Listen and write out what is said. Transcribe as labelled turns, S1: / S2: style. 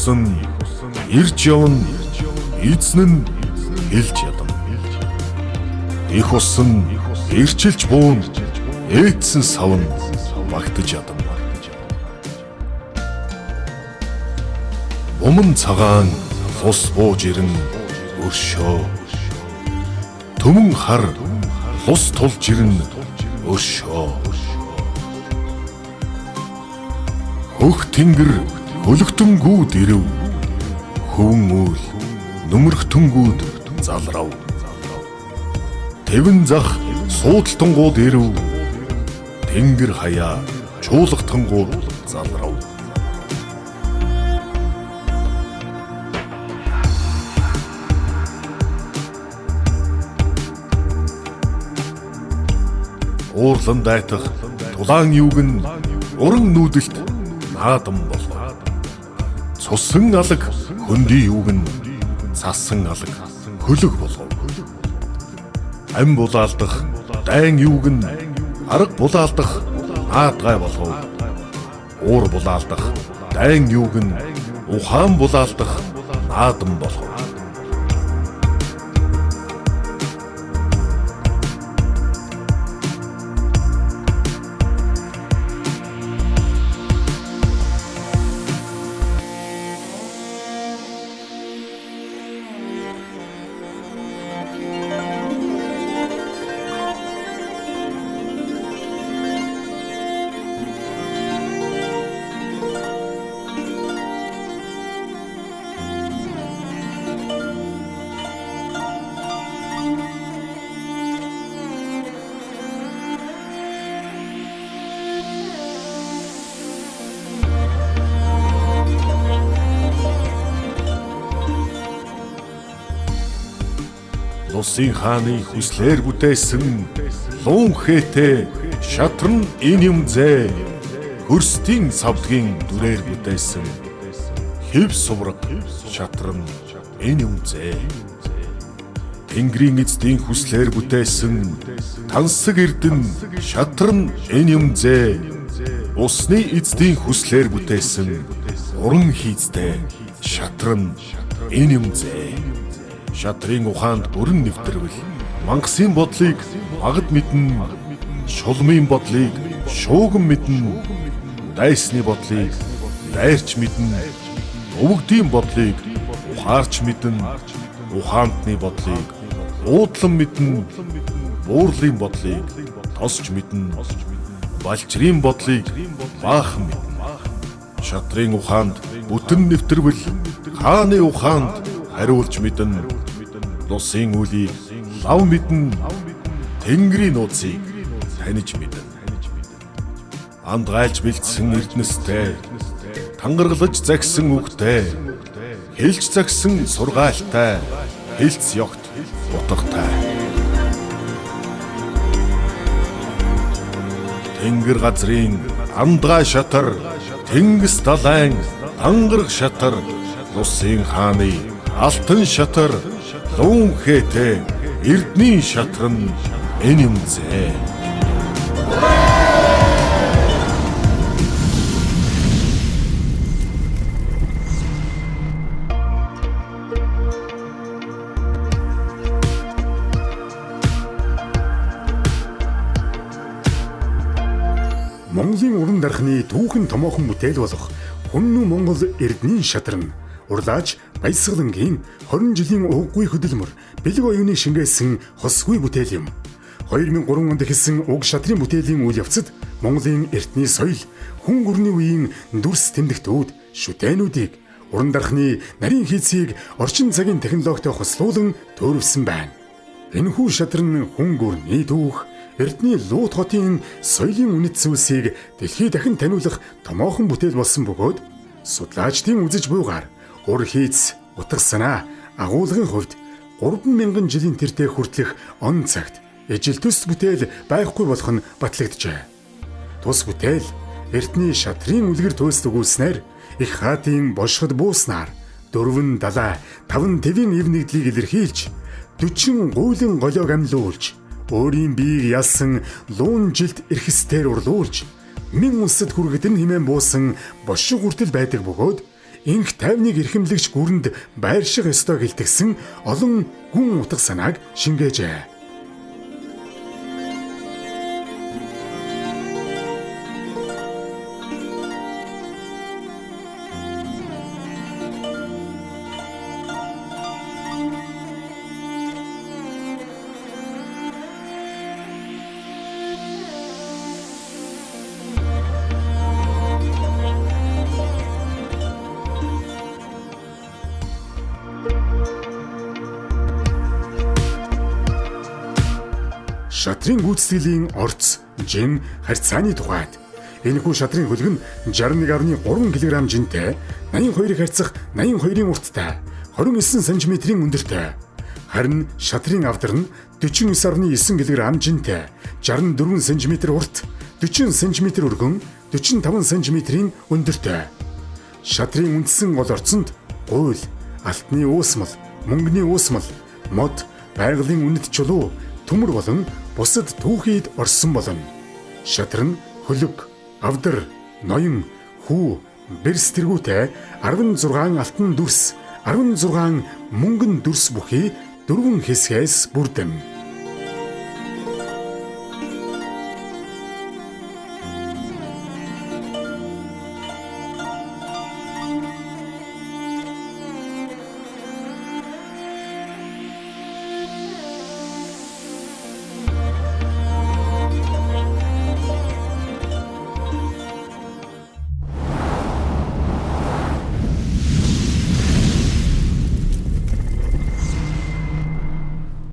S1: усан ирж явна эзэн нь хэлж ядам. Их усан ирчилж буун ээдсэн савн багтаж ядам. Уман цагаан лус бууж ирэн өршөө. Төмөн хар лус тулж ирэн өршөө. Хөх тэнгэр хөлөгтөнгүүд ирэв. Хөвөн үйл нөмөрхтөнгүүд залрав. Тэвэн зах суудалтангууд ирэв. Тэнгэр хаяа чуулгатангууд залрав. Уурлан дайтах тулаан юуг нь уран нүүдэлт наадам болов. Цусан алаг хөндөй юуг нь цасан алаг хөлөг болов. Ам булаалдах дайн юуг нь арга булаалдах наадгай болов. Уур булаалдах дайн юуг нь ухаан булаалдах наадам болов. Улсын хааны хүслээр бүтээсэн луун хээтэй шатар нь энэ юм зэ. Хөрстийн савдгийн дүрээр бүтээсэн хэв сувраг шатар нь энэ юм зэ. Тэнгэрийн эцдийн хүслээр бүтээсэн тансаг эрдэн шатар нь энэ юм зэ. Усны эцдийн хүслээр бүтээсэн уран хийцтэй шатар нь энэ юм зэ. Шатрын ухаанд бүрэн нэвтрвэл мангасын бодлыг магад мэднэ, шулмын бодлыг шууган мэднэ, дайсны бодлыг дайрч мэднэ, өвгдийн бодлыг ухаарч мэднэ, ухаантны бодлыг уудлан мэднэ, буурлын бодлыг тосч мэднэ, балчрын бодлыг баахан мэднэ. Шатрын ухаанд бүтэн нэвтрвэл хааны ухаанд хариулж мэднэ. Лусын үлийг лав мэднэ, тэнгэрийн нууцыг таних мэднэ. Андгайлж бэлдсэн эрдэнэстэй, тангаргалж загсан үгтэй, хэлж загсан сургаалтай, хэлц ёгт утгатай. Тэнгэр газрын андгай шатар, тэнгис далайн тангараг шатар, лусын хааны алтан шатар, луун хээтэй эрдний шатар нь энэ юм зэ.
S2: Монголын уран дархны түүхэн томоохон бүтээл болох Хүннү Монгол эрдний шатар нь урлааж Баясгалангийн 20 жилийн уггүй хөдөлмөр бэлэг оюуны шингээсэн хосгүй бүтээл юм. 2003 онд эхэлсэн уг шатрын бүтээлийн үйл явцад Монголын эртний соёл, хүн гүрний үеийн дүрс тэмдэгтүүд, шүтээнүүдийг, уран дархны нарийн хийцийг орчин цагийн технологитой хослуулан төөрөвсөн байна. Энэхүү шатар нь хүн гүрний түүх, эртний Лууд хотын соёлын үнэт зүйлсийг дэлхийд дахин таниулах томоохон бүтээл болсон бөгөөд судлаачдын үзэж буйгаар ур хийц, утга санаа, агуулгын хувьд 3000 жилийн тэртээ хүртэлх он цагт ижил төс бүтээл байхгүй болох нь батлагджээ. Тус бүтээл эртний шатрын үлгэр туйлс өгүүлснээр их хаатын бошгод бууснаар 4 далай 5 тэвийн ив нэгдлийг илэрхийлж 40 гуйлын голиог амьлуулж өөрийн биеийг ялсан луун жилт эрхэстээр урлуулж мэн улсад хүргэтэн хэмээн буусан бошиг хүртэл байдаг бөгөөд инх тайвныг эрхэмлэгч гүрэнд байрших ёстой гэлтгсэн олон гүн утга санааг шингээжээ. Шатрын гүйцэтгэлийн орц, жин, харьцааны тухайд. Энэхүү шатрын хөлөг нь 61.3 кг жинтэй, 82-ыг харьцах 82-ын урттай, 29 см-ийн өндөртэй. Харин шатрын авдар нь 49.9 кг жинтэй, 64 см урт, 40 см өргөн, 45 см-ийн өндөртэй. Шатрын үндсэн гол орцонд гуйл, алтны уусмал, мөнгөний уусмал, мод, байгалийн үнэт чулуу, төмөр болон бусад түүхийд орсон болно. Шатар нь хөлөг, авдар, ноён, хүү, бэрс тэргүүтэй 16 алтан дүрс, 16 мөнгөн дүрс бүхий 4 хэсгээс бүрдэнэ.